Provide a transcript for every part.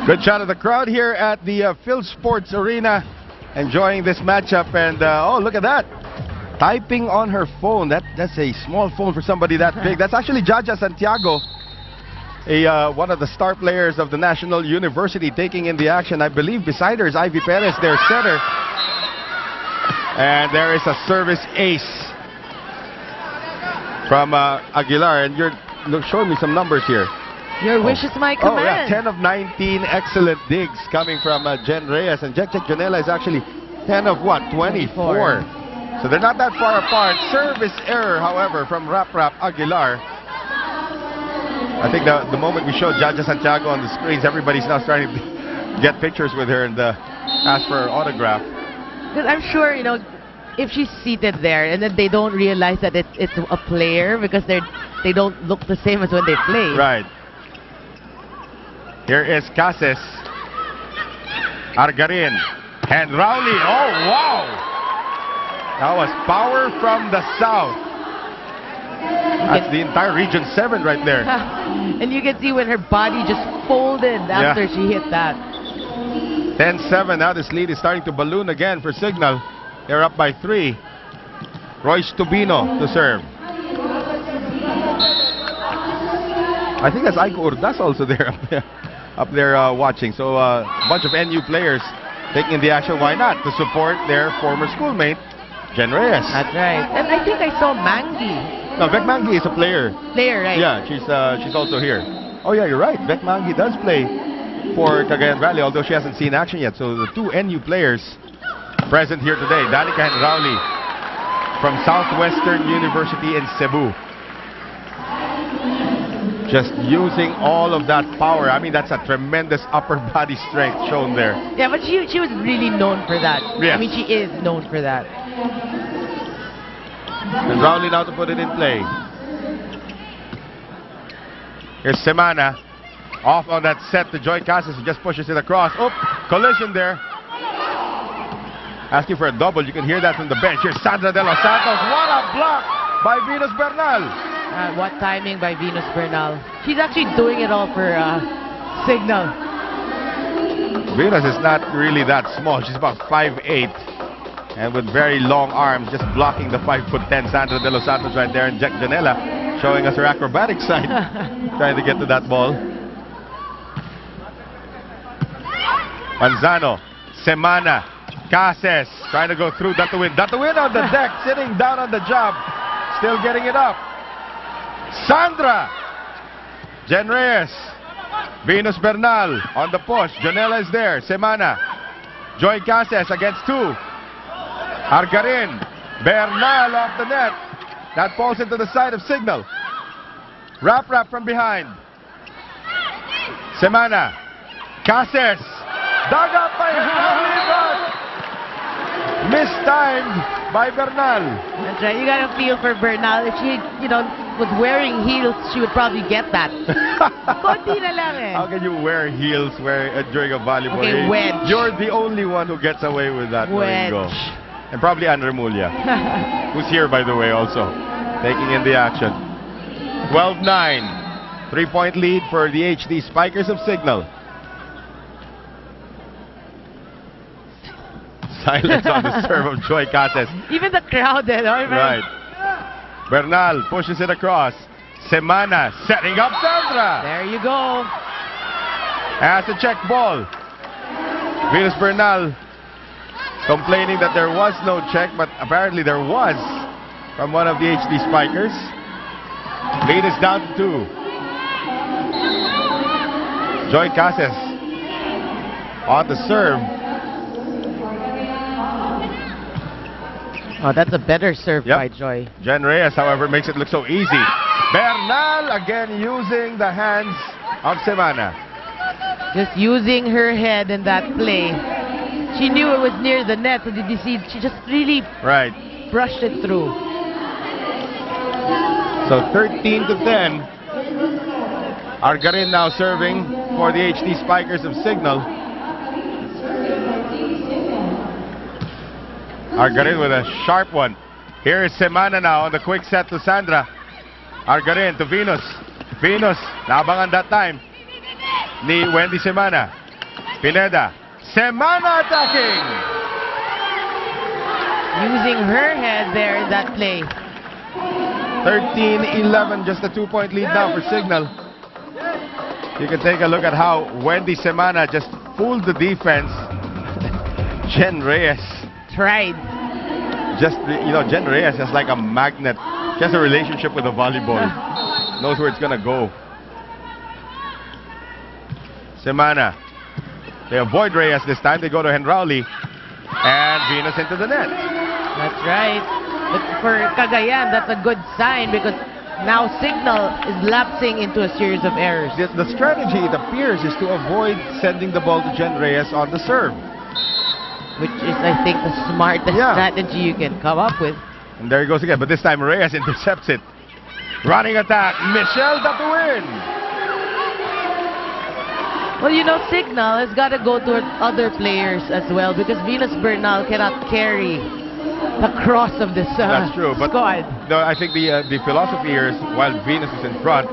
Good shot of the crowd here at the Phil Sports Arena, enjoying this matchup. And oh, look at that. Typing on her phone. That's a small phone for somebody that big. That's actually Jaja Santiago, one of the star players of the National University, taking in the action. I believe beside her is Ivy Perez, their setter. And there is a service ace from Aguilar. And you're showing me some numbers here. Your wish is my command. Oh, yeah, 10 of 19 excellent digs coming from Jen Reyes. And Jack Janela is actually 10 of what? 24. So they're not that far apart. Service error, however, from Rap Aguilar. I think the moment we showed Jaja Santiago on the screens, everybody's now starting to get pictures with her and ask for her autograph. Because I'm sure, you know, if she's seated there and then they don't realize that it's a player because they don't look the same as when they play. Right. Here is Cases. Argarin. And Rowley. Oh, wow! That was power from the south. That's the entire Region 7 right there. And you can see when her body just folded after she hit that. 10-7. Now this lead is starting to balloon again for Signal. They're up by 3. Royce Tubino to serve. I think that's Aiko Urdas also there up there watching. So a bunch of NU players taking the action. Why not? To support their former schoolmate, Jen Reyes. That's right. And I think I saw Mangi. No, Beck Mangi is a player. Player, right? Yeah, she's also here. Oh yeah, you're right. Beck Mangi does play for Cagayan Valley, although she hasn't seen action yet. So the two NU players present here today, Danica and Rowley from Southwestern University in Cebu. Just using all of that power. I mean, that's a tremendous upper body strength shown there. Yeah, but she was really known for that. Yes. I mean, she is known for that. And Rowley now to put it in play. Here's Semana. Off on that set to Joy Casas. He just pushes it across. Oh, collision there. Asking for a double. You can hear that from the bench. Here's Sandra De Los Santos. What a block by Venus Bernal. What timing by Venus Bernal. She's actually doing it all for Signal. Venus is not really that small. She's about 5'8". And with very long arms, just blocking the 5'10" Sandra De Los Santos right there. And Jack Janela showing us her acrobatic side. Trying to get to that ball. Manzano. Semana. Cases. Trying to go through. Datuwin. Datuwin on the deck. Sitting down on the job. Still getting it up. Sandra. Jen Reyes. Venus Bernal on the push. Janela is there. Semana. Joy Cases against 2. Argarin. Bernal off the net. That falls into the side of Signal. Rap from behind. Semana. Cases. Dug up by Bernal. Mistimed by Bernal. That's right. You gotta feel for Bernal. If she, was wearing heels, she would probably get that. Konti na lang eh. How can you wear heels during a volleyball game? Okay, wedge. You're the only one who gets away with that. Wedge. And probably Anne Remulla, who's here, by the way, also taking in the action. 12-9. 3-point lead for the HD Spikers of Signal. Silence on the serve of Joy Cases. Even the crowd there, right? Bernal pushes it across. Semana setting up Sandra. There you go. As a check ball. Venus Bernal complaining that there was no check, but apparently there was from one of the HD Spikers. Lead is down to 2. Joy Cases on the serve. Oh, that's a better serve by Joy. Jen Reyes, however, makes it look so easy. Bernal again using the hands of Semana. Just using her head in that play. She knew it was near the net, so did you see? She just really brushed it through. So 13-10. Argarin now serving for the HD Spikers of Signal. Argarin with a sharp one. Here is Semana now on the quick set to Sandra. Argarin to Venus. Venus, naabangan that time ni Wendy Semana. Pineda. Semana attacking. Using her head there in that play. 13-11, just a 2-point lead now for Signal. You can take a look at how Wendy Semana just fooled the defense. Jen Reyes. Tried. Just, Jen Reyes is like a magnet. She has a relationship with the volleyball. Knows where it's going to go. Semana. They avoid Reyes this time. They go to Henrauli. And Venus into the net. That's right. But for Cagayan, that's a good sign because now Signal is lapsing into a series of errors. The strategy, it appears, is to avoid sending the ball to Jen Reyes on the serve. Which is, I think, the smartest strategy you can come up with. And there he goes again. But this time, Reyes intercepts it. Running attack. Michelle got the win. Well, Signal has got to go to other players as well because Venus Bernal cannot carry the cross of this That's true, but squad. No, I think the philosophy here is while Venus is in front,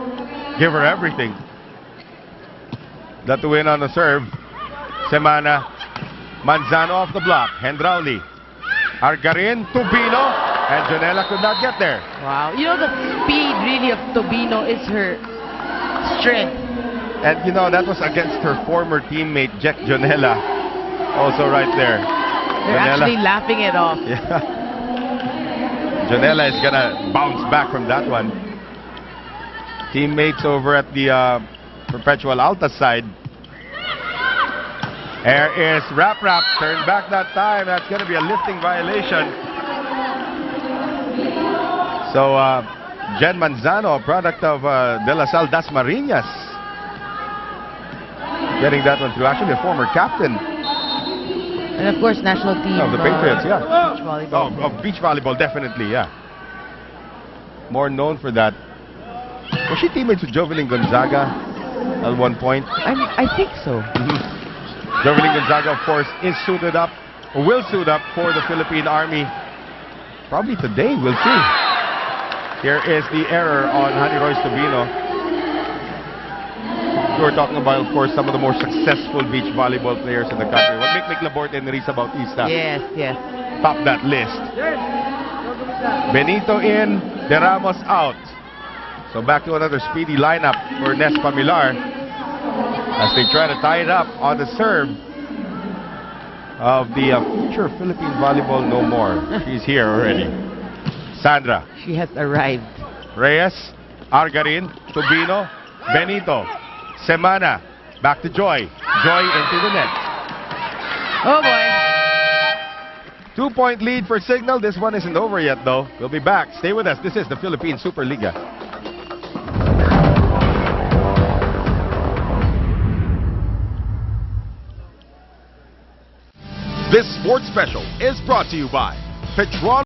give her everything. Got the win on the serve. Semana. Manzano off the block. Henrauli. Argarin. Tubino. And Jonella could not get there. Wow. The speed really of Tubino is her strength. And that was against her former teammate, Jack Jonella. Also right there. They're actually laughing it off. Yeah. Jonella is going to bounce back from that one. Teammates over at the Perpetual Alta side. There is Rap. Turned back that time. That's going to be a lifting violation. So, Jen Manzano, a product of De La Salle Dasmariñas. Getting that one through. Actually, a former captain. And of course, national team. Of the Patriots, yeah. Beach volleyball. Of beach volleyball, definitely, yeah. More known for that. Was she teammates with Jovelyn Gonzaga at one point? I think so. Jovelyn Gonzaga, of course, is suited up, or will suit up for the Philippine Army. Probably today, we'll see. Here is the error on Honey Royce Tubino. We're talking about, of course, some of the more successful beach volleyball players in the country. Well, Mick Laborte and Risa Bautista. Yes. Top that list. Benito in, De Ramos out. So back to another speedy lineup for Nes Pamilar as they try to tie it up on the serve of the future Philippine volleyball no more. She's here already. Sandra. She has arrived. Reyes, Argarin, Tubino, Benito, Semana. Back to Joy. Joy into the net. Oh boy. 2-point lead for Signal. This one isn't over yet though. We'll be back. Stay with us. This is the Philippine Superliga. This sports special is brought to you by Petron